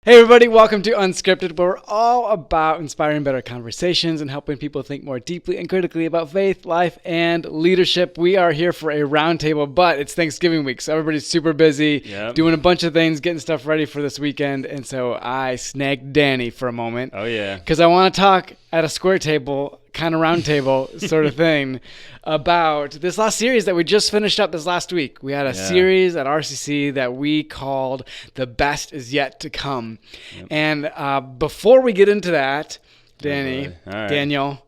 Hey everybody, welcome to Unscripted, where we're all about inspiring better conversations and helping people think more deeply and critically about faith, life, and leadership. We are here for a roundtable, but it's Thanksgiving week, so everybody's super busy, doing a bunch of things, getting stuff ready for this weekend, and so I snagged Danny for a moment. Oh yeah. Because I want to talk at a square table, kind of round table sort of thing, about this last series that we just finished up this last week. We had a series at RCC that we called The Best Is Yet to Come. Yep. And before we get into that, Danny, Daniel,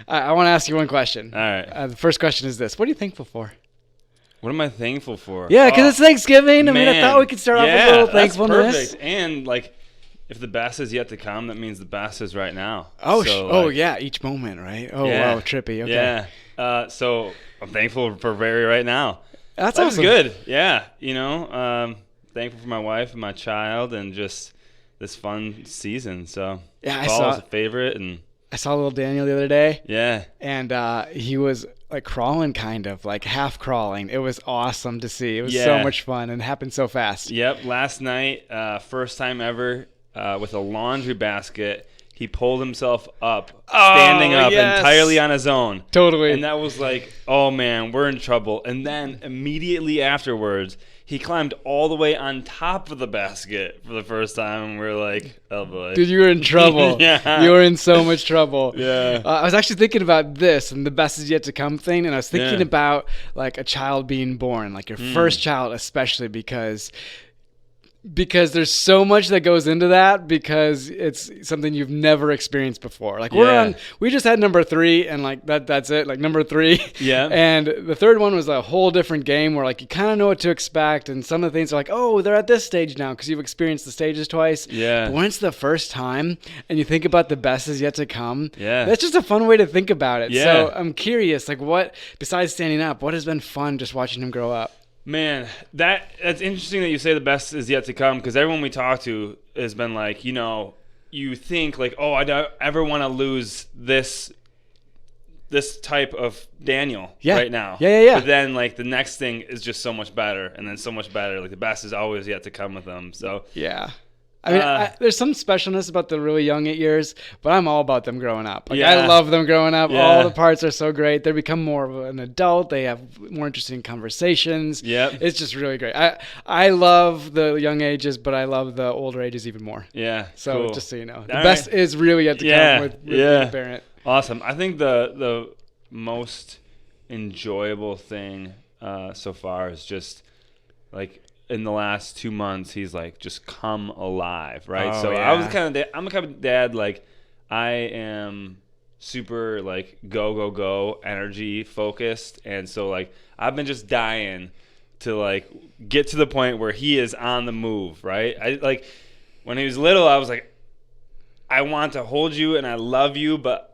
I want to ask you one question. All right. The first question is this. What are you thankful for? What am I thankful for? Yeah, because it's Thanksgiving. I mean, I thought we could start off with a little thankfulness. That's perfect. And, if the best is yet to come, that means the best is right now. Oh, yeah, each moment, right? Oh, wow, trippy. Okay. Yeah. So I'm thankful for Barry right now. That's awesome. Good. Yeah. Thankful for my wife and my child and just this fun season. So fall is a favorite. And I saw little Daniel the other day. Yeah. And he was crawling, kind of like half crawling. It was awesome to see. It was so much fun and it happened so fast. Yep. Last night, first time ever with a laundry basket. He pulled himself up, standing up entirely on his own. Totally. And that was like, oh, man, we're in trouble. And then immediately afterwards, he climbed all the way on top of the basket for the first time. And we're like, oh, boy. Dude, you were in trouble. Yeah. You were in so much trouble. Yeah. I was actually thinking about this and the best is yet to come thing. And I was thinking about a child being born, like your first child, especially because there's so much that goes into that because it's something you've never experienced before. We just had number 3 and that's it, number 3. Yeah. And the third one was a whole different game where you kind of know what to expect. And some of the things are they're at this stage now because you've experienced the stages twice. Yeah. But when it's the first time and you think about the best is yet to come, yeah, that's just a fun way to think about it. Yeah. So I'm curious, what, besides standing up, what has been fun just watching him grow up? Man, that's interesting that you say the best is yet to come because everyone we talk to has been you think I don't ever want to lose this type of Daniel right now. Yeah. But then the next thing is just so much better and then so much better. The best is always yet to come with them. So yeah. I mean, there's some specialness about the really young 8 years, but I'm all about them growing up. I love them growing up. Yeah. All the parts are so great. They become more of an adult. They have more interesting conversations. Yep. It's just really great. I love the young ages, but I love the older ages even more. Yeah. So cool. Just so you know, the best is really yet to come with being a parent. Awesome. I think the most enjoyable thing so far is just in the last 2 months, he's just come alive, right? I'm a kind of dad, I am super go energy focused, and so I've been just dying to get to the point where he is on the move, right? I when he was little, I was I want to hold you and I love you, but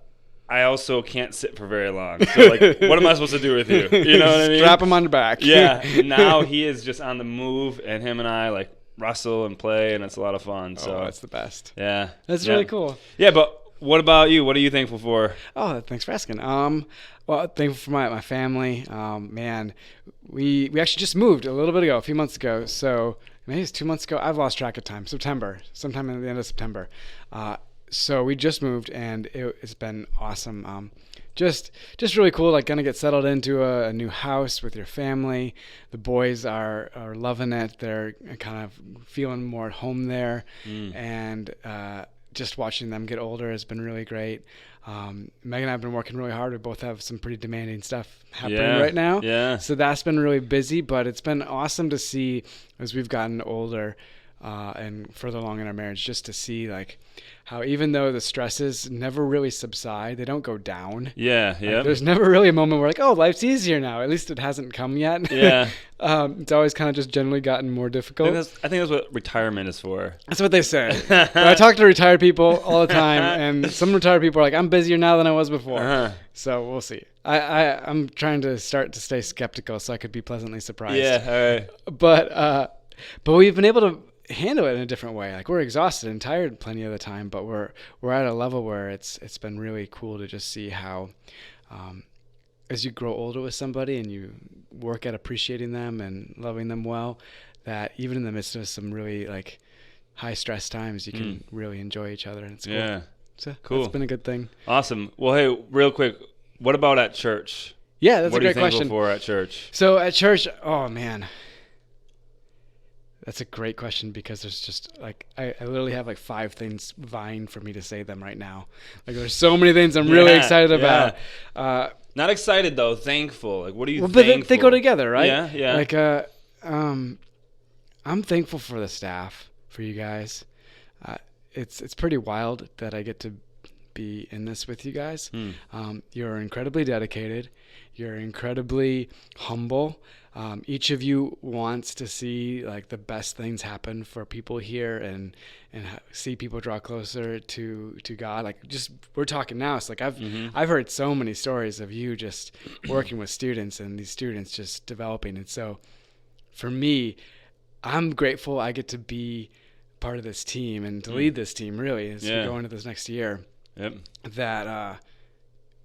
I also can't sit for very long. So, what am I supposed to do with you? You know what I mean? Strap him on the back. Yeah. Now he is just on the move, and him and I, wrestle and play, and it's a lot of fun. So that's the best. Yeah. That's really cool. Yeah, but what about you? What are you thankful for? Oh, thanks for asking. Well, thankful for my family. Man, we actually just moved a little bit ago, a few months ago. So maybe it's 2 months ago. I've lost track of time. Sometime at the end of September. So we just moved, and it's been awesome. Just really cool, gonna get settled into a new house with your family. The boys are loving it. They're kind of feeling more at home there. And just watching them get older has been really great. Megan and I have been working really hard. We both have some pretty demanding stuff happening right now. Yeah. So that's been really busy, but it's been awesome to see as we've gotten older and further along in our marriage, just to see how even though the stresses never really subside, they don't go down. Yeah. There's never really a moment where life's easier now. At least it hasn't come yet. Yeah. It's always kind of just generally gotten more difficult. I think that's what retirement is for. That's what they say. I talk to retired people all the time, and some retired people are I'm busier now than I was before. Uh-huh. So we'll see. I'm trying to start to stay skeptical so I could be pleasantly surprised. Yeah. All right. But we've been able to handle it in a different way. We're exhausted and tired plenty of the time, but we're at a level where it's been really cool to just see how as you grow older with somebody and you work at appreciating them and loving them well, that even in the midst of some really high stress times, you can really enjoy each other, and it's cool. Yeah. So Cool. It's been a good thing. Awesome. Well, hey, real quick, what about at church? Yeah, that's what a great are you thankful question. for at church? So at church, oh man, that's a great question, because there's just like I literally have like 5 things vying for me to say them right now. Like there's so many things I'm really excited about. Not excited though, thankful. Like what are you But thankful? they go together, right? Yeah. Like I'm thankful for the staff, for you guys. It's pretty wild that I get to be in this with you guys. You're incredibly dedicated. You're incredibly humble. Each of you wants to see like the best things happen for people here, and see people draw closer to God. Like just we're talking now. It's like I've heard so many stories of you just working with students, and these students just developing. And so for me, I'm grateful I get to be part of this team and to lead this team really as we go into this next year. That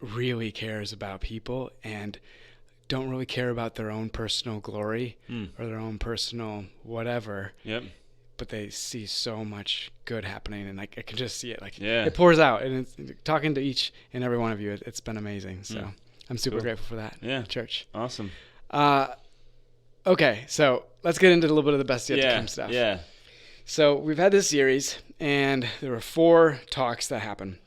really cares about people and don't really care about their own personal glory or their own personal whatever. But they see so much good happening, and like I can just see it. Like it pours out, and it's talking to each and every one of you. It's been amazing. So I'm super grateful for that. Church. Awesome. Okay, so let's get into a little bit of the best yet to come stuff. So we've had this series, and there were 4 talks that happened.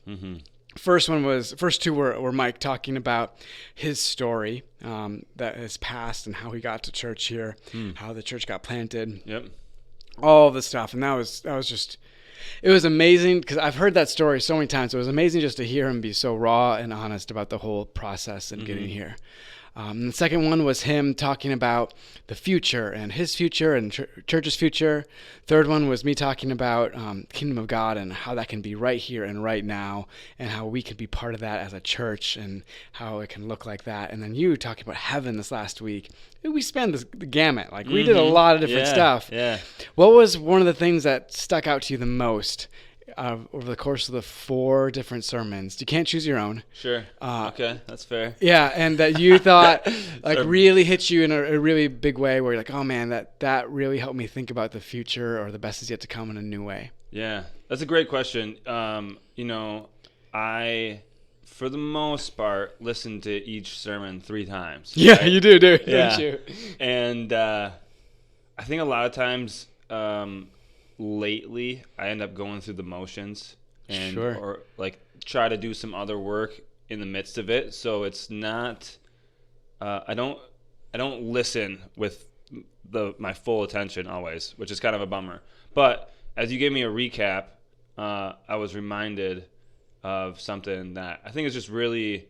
First 2 were Mike talking about his story, that his past and how he got to church here, how the church got planted, all the stuff. And that was just, it was amazing, because I've heard that story so many times. It was amazing just to hear him be so raw and honest about the whole process and getting here. And the second one was him talking about the future and his future and church's future. Third one was me talking about kingdom of God and how that can be right here and right now, and how we can be part of that as a church and how it can look like that. And then you talking about heaven this last week. We spanned the gamut. Like we did a lot of different stuff. What was one of the things that stuck out to you the most over the course of the 4 different sermons? You can't choose your own. Sure. Okay, that's fair. Yeah, and that you thought like really hit you in a really big way, where you're like, oh man, that really helped me think about the future or the best is yet to come in a new way. Yeah, that's a great question. I, for the most part, listen to each sermon 3 times. Yeah, right? you do, don't you? And I think a lot of times lately I end up going through the motions and or like try to do some other work in the midst of it. So it's not I don't listen with my full attention always, which is kind of a bummer. But as you gave me a recap, I was reminded of something that I think is just really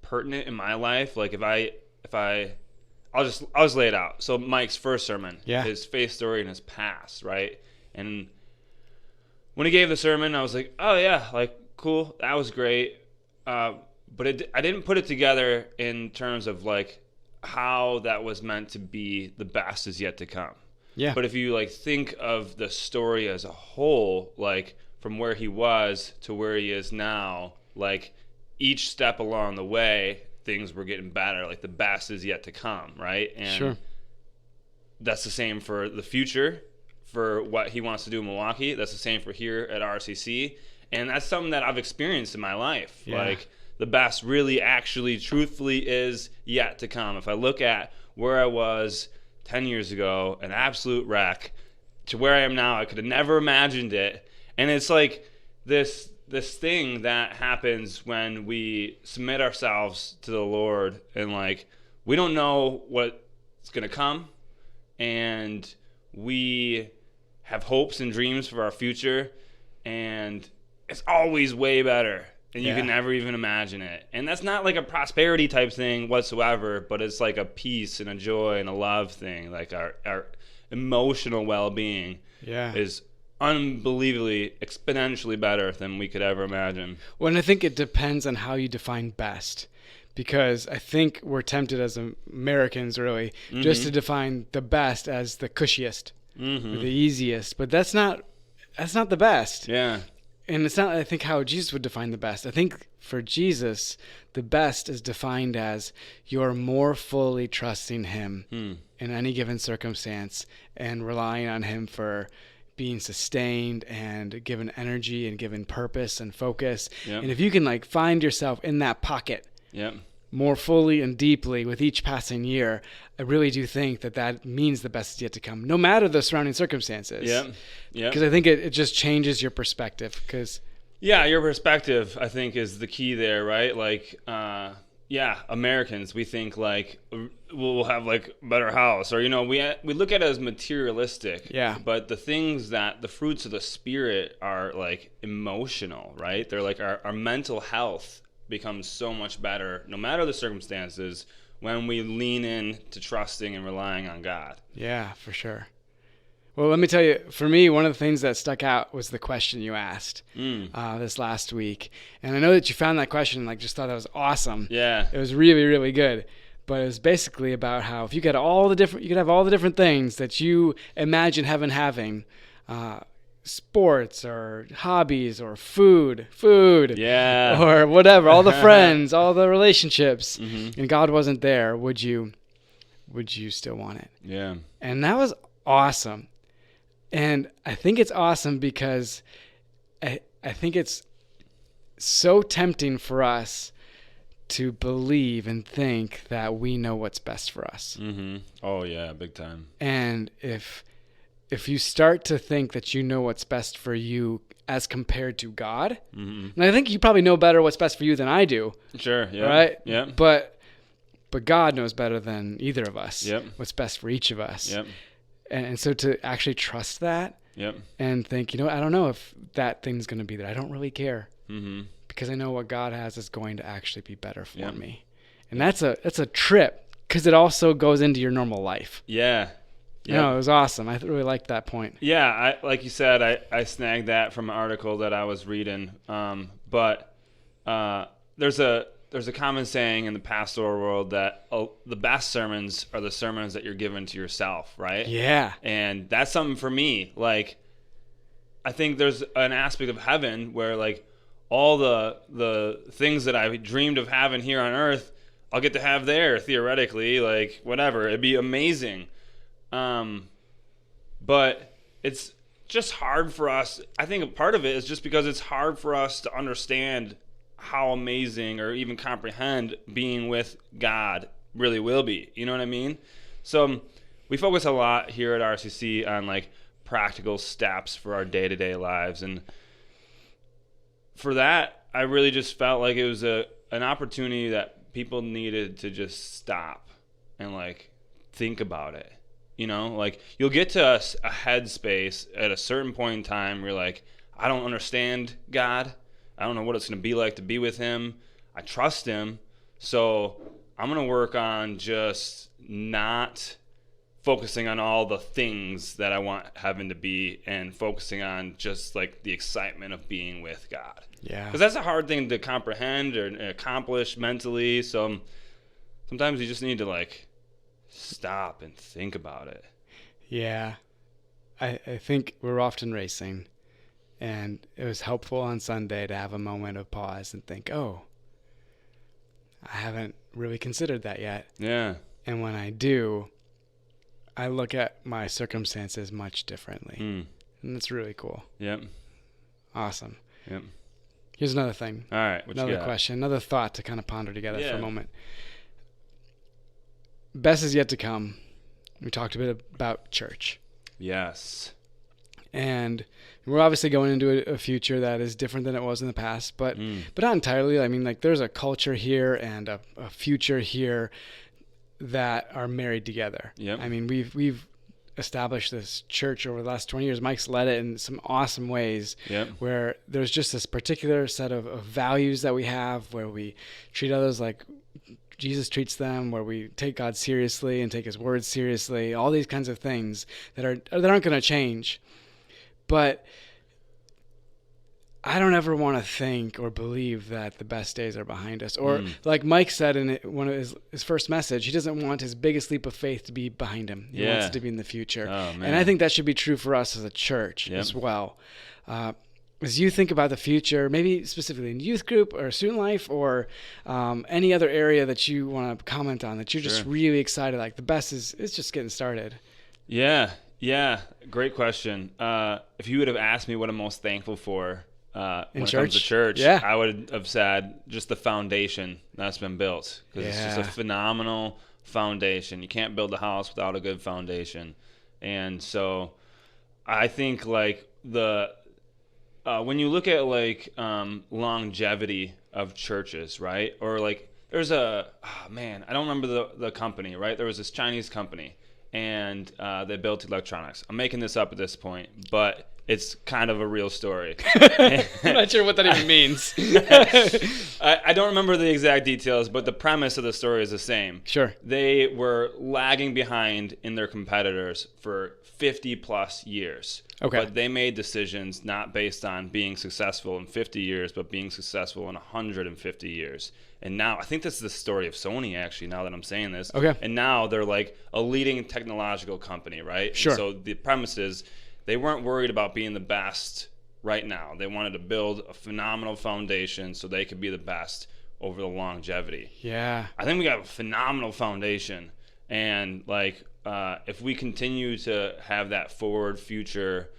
pertinent in my life. Like I'll just lay it out. So Mike's first sermon, his faith story and his past, right? And when he gave the sermon, I was like, oh yeah, like cool, that was great. But I didn't put it together in terms of like how that was meant to be the best is yet to come. Yeah. But if you like think of the story as a whole, like from where he was to where he is now, like each step along the way, things were getting better. Like the best is yet to come, right? And that's the same for the future, for what he wants to do in Milwaukee. That's the same for here at RCC. And that's something that I've experienced in my life. Like the best really actually truthfully is yet to come. If I look at where I was 10 years ago, an absolute wreck, to where I am now, I could have never imagined it. And it's like this thing that happens when we submit ourselves to the Lord, and like we don't know what's going to come, and we have hopes and dreams for our future, and it's always way better, and you can never even imagine it. And that's not like a prosperity type thing whatsoever, but it's like a peace and a joy and a love thing. Like our emotional well-being is unbelievably exponentially better than we could ever imagine. Well, and I think it depends on how you define best, because I think we're tempted as Americans really just to define the best as the cushiest, or the easiest, but that's not the best. and it's not, I think, how Jesus would define the best. I think for Jesus, the best is defined as you're more fully trusting him in any given circumstance and relying on him for being sustained and given energy and given purpose and focus. Yep. And if you can like find yourself in that pocket more fully and deeply with each passing year, I really do think that means the best is yet to come, no matter the surrounding circumstances. Yeah. Because I think it just changes your perspective. Because your perspective, I think, is the key there, right? Like, Americans, we think like we'll have like a better house, or we look at it as materialistic. Yeah. But the things the fruits of the spirit are like emotional, right? They're like our mental health becomes so much better, no matter the circumstances, when we lean in to trusting and relying on God. Yeah, for sure. Well, let me tell you, for me, one of the things that stuck out was the question you asked this last week. And I know that you found that question and just thought that was awesome. Yeah. It was really, really good. But it was basically about how if you could have all the different things that you imagine heaven having, sports or hobbies or food, or whatever, all the friends, all the relationships, and God wasn't there, would you still want it? Yeah. And that was awesome. And I think it's awesome because I think it's so tempting for us to believe and think that we know what's best for us. Mm-hmm. Oh yeah, big time. And if you start to think that you know what's best for you as compared to God, and I think you probably know better what's best for you than I do. Sure. Yeah. Right. Yeah. But God knows better than either of us. Yep. What's best for each of us. Yep. And so to actually trust that. Yep. And think, I don't know if that thing's going to be there. I don't really care. Mm-hmm. Because I know what God has is going to actually be better for me. And that's a trip, because it also goes into your normal life. Yeah. Yep. No, it was awesome. I really liked that point. Yeah, like you said, I snagged that from an article that I was reading. But there's a common saying in the pastoral world that the best sermons are the sermons that you're given to yourself, right? Yeah. And that's something for me. Like, I think there's an aspect of heaven where like all the things that I dreamed of having here on earth, I'll get to have there theoretically, like whatever. It'd be amazing. But it's just hard for us. I think a part of it is just because it's hard for us to understand how amazing or even comprehend being with God really will be. You know what I mean? So we focus a lot here at RCC on like practical steps for our day-to-day lives. And for that, I really just felt like it was an opportunity that people needed to just stop and like think about it. Like you'll get to a headspace at a certain point in time where you're like, I don't understand God. I don't know what it's going to be like to be with him. I trust him. So I'm going to work on just not focusing on all the things that I want heaven to be and focusing on just like the excitement of being with God. Yeah. Because that's a hard thing to comprehend or accomplish mentally. So sometimes you just need to like stop and think about it. Yeah. I think we're often racing, and it was helpful on Sunday to have a moment of pause and think, oh, I haven't really considered that yet. Yeah. And when I do, I look at my circumstances much differently. And it's really cool. Yep. Awesome. Yep. Here's another thing. All right. Another question, another thought to kind of ponder together for Yeah. a moment. Best is yet to come. We talked a bit about church. Yes. And we're obviously going into a future that is different than it was in the past, but not entirely. I mean, like there's a culture here and a future here that are married together. Yep. I mean, we've established this church over the last 20 years. Mike's led it in some awesome ways. Yep. Where there's just this particular set of values that we have, where we treat others like Jesus treats them, where we take God seriously and take his word seriously, all these kinds of things that aren't going to change. But I don't ever want to think or believe that the best days are behind us. Or like Mike said in one of his first message, he doesn't want his biggest leap of faith to be behind him. He wants it to be in the future. Oh, man. And I think that should be true for us as a church as well. And as you think about the future, maybe specifically in youth group or student life or any other area that you want to comment on that you're just really excited, like the best is just getting started? Yeah. Great question. If you would have asked me what I'm most thankful for when it comes to church, I would have said just the foundation that's been built, because it's just a phenomenal foundation. You can't build a house without a good foundation. And so I think like when you look at like longevity of churches, right? Or like there's I don't remember the company, right? There was this Chinese company, and they built electronics. I'm making this up at this point, but it's kind of a real story. I'm not sure what that even means. I don't remember the exact details, but the premise of the story is the same. Sure. They were lagging behind in their competitors for 50 plus years. Okay. But they made decisions not based on being successful in 50 years, but being successful in 150 years. And now, I think this is the story of Sony, actually, now that I'm saying this. Okay. And now they're like a leading technological company, right? Sure. And so the premise is they weren't worried about being the best right now. They wanted to build a phenomenal foundation so they could be the best over the longevity. Yeah. I think we got a phenomenal foundation. And like, if we continue to have that forward future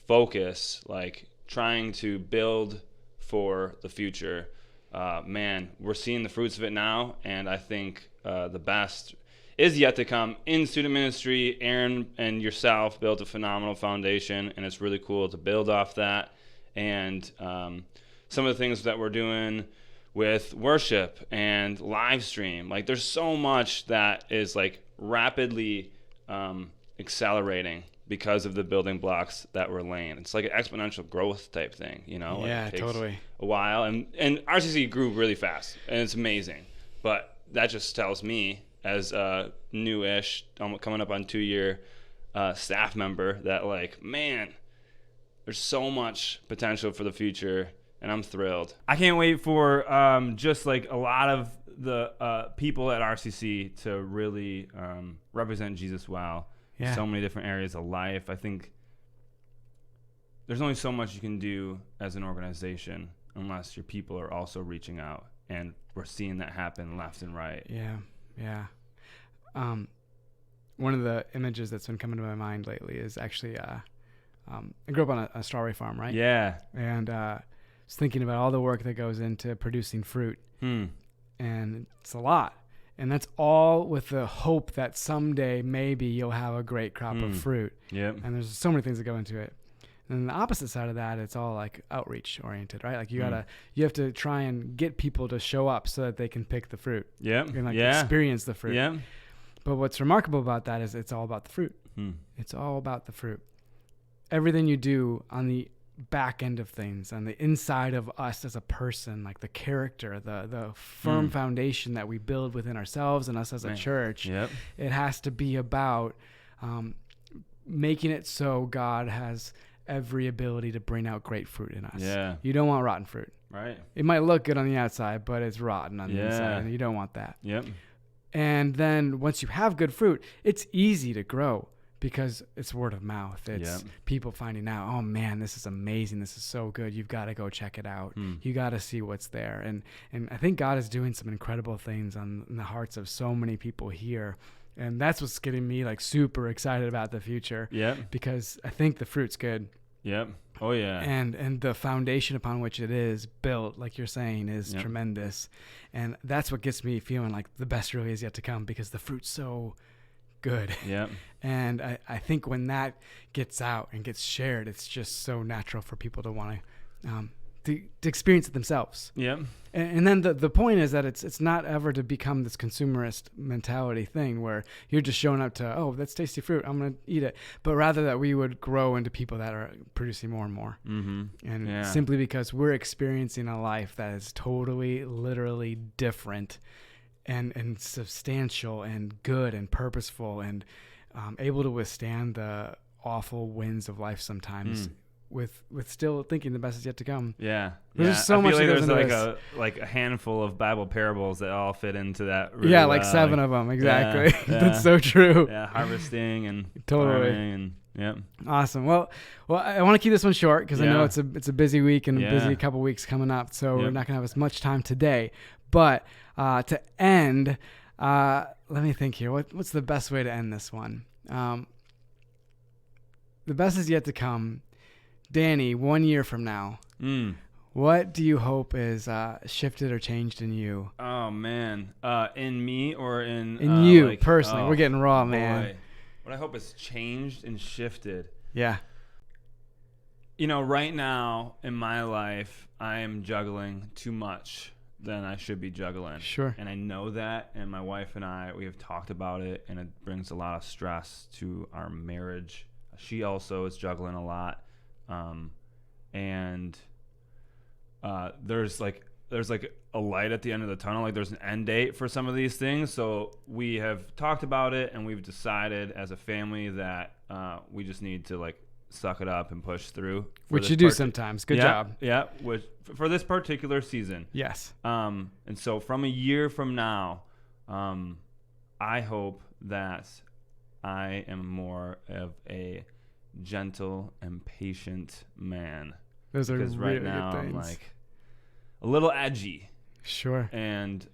focus, like trying to build for the future, we're seeing the fruits of it now. And I think the best is yet to come in student ministry. Aaron and yourself built a phenomenal foundation, and it's really cool to build off that. And some of the things that we're doing with worship and live stream, like there's so much that is like rapidly accelerating because of the building blocks that we're laying. It's like an exponential growth type thing, you know? Like Yeah, it takes totally. a while, and RCC grew really fast, and it's amazing. But that just tells me, as a new-ish, coming up on 2-year staff member, that like, man, there's so much potential for the future, and I'm thrilled. I can't wait for just like a lot of the people at RCC to really represent Jesus well. Yeah. So many different areas of life. I think there's only so much you can do as an organization unless your people are also reaching out, and we're seeing that happen left and right. Yeah. One of the images that's been coming to my mind lately is actually, I grew up on a strawberry farm, right? Yeah. And I was thinking about all the work that goes into producing fruit. And it's a lot. And that's all with the hope that someday maybe you'll have a great crop of fruit. Yep. And there's so many things that go into it. And the opposite side of that, it's all like outreach oriented, right? Like you have to try and get people to show up so that they can pick the fruit. Yep. And like experience the fruit. Yeah. But what's remarkable about that is it's all about the fruit. It's all about the fruit. Everything you do on the back end of things, on the inside of us as a person, like the character, the firm foundation that we build within ourselves and us as a church, it has to be about making it so God has every ability to bring out great fruit in us. Yeah. You don't want rotten fruit. Right. It might look good on the outside, but it's rotten on the inside, and you don't want that. Yep. And then once you have good fruit, it's easy to grow because it's word of mouth. It's people finding out, oh man, this is amazing. This is so good. You've got to go check it out. You got to see what's there. And I think God is doing some incredible things in the hearts of so many people here. And that's what's getting me like super excited about the future. Yeah. Because I think the fruit's good. Yep. Oh yeah. And the foundation upon which it is built, like you're saying, is tremendous. And that's what gets me feeling like the best really is yet to come, because the fruit's so good. Yeah. And I think when that gets out and gets shared, it's just so natural for people to want to experience it themselves. Yeah. And then the point is that it's not ever to become this consumerist mentality thing where you're just showing up to, oh, that's tasty fruit, I'm going to eat it. But rather that we would grow into people that are producing more and more. Mm-hmm. And simply because we're experiencing a life that is totally, literally different and substantial and good and purposeful and able to withstand the awful winds of life sometimes. With still thinking the best is yet to come. Yeah, there's so much. Like there's like a handful of Bible parables that all fit into that. Really, like 7 of them exactly. That's so true. Yeah, harvesting and totally. farming and Yeah. Awesome. Well, I want to keep this one short because I know it's a busy week and a busy couple weeks coming up. So we're not going to have as much time today. But to end, let me think here. What's the best way to end this one? The best is yet to come. Danny, 1 year from now, what do you hope is shifted or changed in you? Oh, man. In me or in you, like, personally? We're getting raw, man. Boy. What I hope is changed and shifted. Yeah. You know, right now in my life, I am juggling too much than I should be juggling. Sure. And I know that, and my wife and I, we have talked about it, and it brings a lot of stress to our marriage. She also is juggling a lot. There's a light at the end of the tunnel. Like there's an end date for some of these things. So we have talked about it, and we've decided as a family that we just need to like suck it up and push through. Which you do sometimes. Good job. Yeah. For this particular season. Yes. And so from a year from now, I hope that I am more of a gentle and patient man. Those are because really right now good things. I'm like a little edgy. Sure. And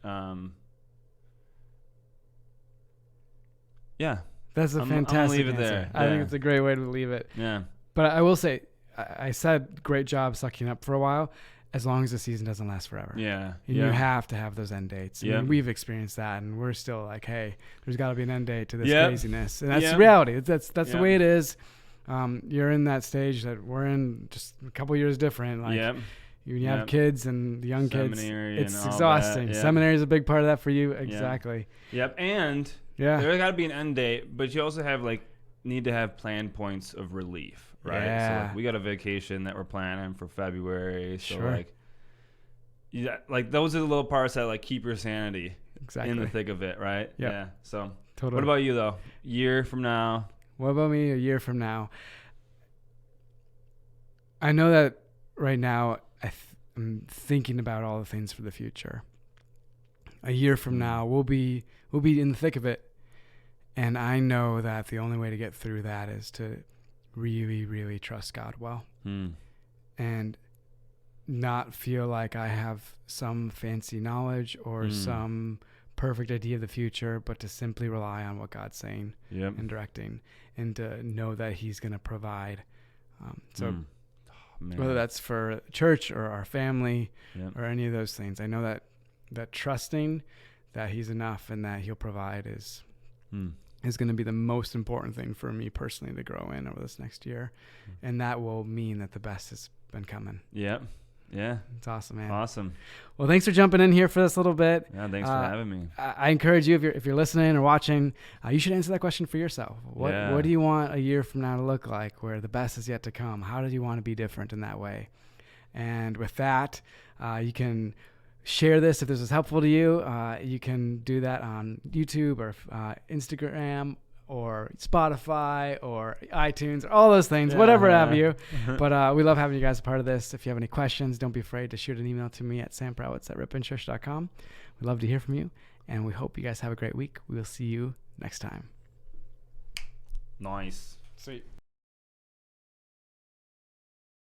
that's a fantastic I'm gonna leave it answer. there. I think it's a great way to leave it. Yeah. But I will say, I said great job sucking up for a while, as long as the season doesn't last forever. Yeah. And you have to have those end dates. I mean, we've experienced that, and we're still like, hey, there's got to be an end date to this craziness. And that's the reality. That's the way it is. You're in that stage that we're in, just a couple years different. Like you have kids and the young Seminary kids, it's and all exhausting. that. Seminary is a big part of that for you. Exactly. Yep. And there's got to be an end date, but you also have need to have planned points of relief, right? Yeah. So we got a vacation that we're planning for February. So sure. those are the little parts that keep your sanity exactly in the thick of it, right? Yep. Yeah. So totally. What about you though? Year from now? What about me a year from now? I know that right now I'm thinking about all the things for the future. A year from now, we'll be in the thick of it. And I know that the only way to get through that is to really, really trust God well. And not feel like I have some fancy knowledge or some perfect idea of the future, but to simply rely on what God's saying and directing, and to know that He's going to provide. Whether that's for church or our family or any of those things, I know that trusting that He's enough and that He'll provide is going to be the most important thing for me personally to grow in over this next year. And that will mean that the best has been coming. Yep. Yeah. It's awesome, man. Awesome. Well, thanks for jumping in here for this little bit. Yeah, thanks for having me. I encourage you, if you're listening or watching, you should answer that question for yourself. What do you want a year from now to look like, where the best is yet to come? How do you want to be different in that way? And with that, you can share this if this is helpful to you. You can do that on YouTube or Instagram or Spotify or iTunes, or all those things, whatever have you. But we love having you guys a part of this. If you have any questions, don't be afraid to shoot an email to me at samprowitz@riponchurch.com. We'd love to hear from you, and we hope you guys have a great week. We will see you next time. Nice. Sweet.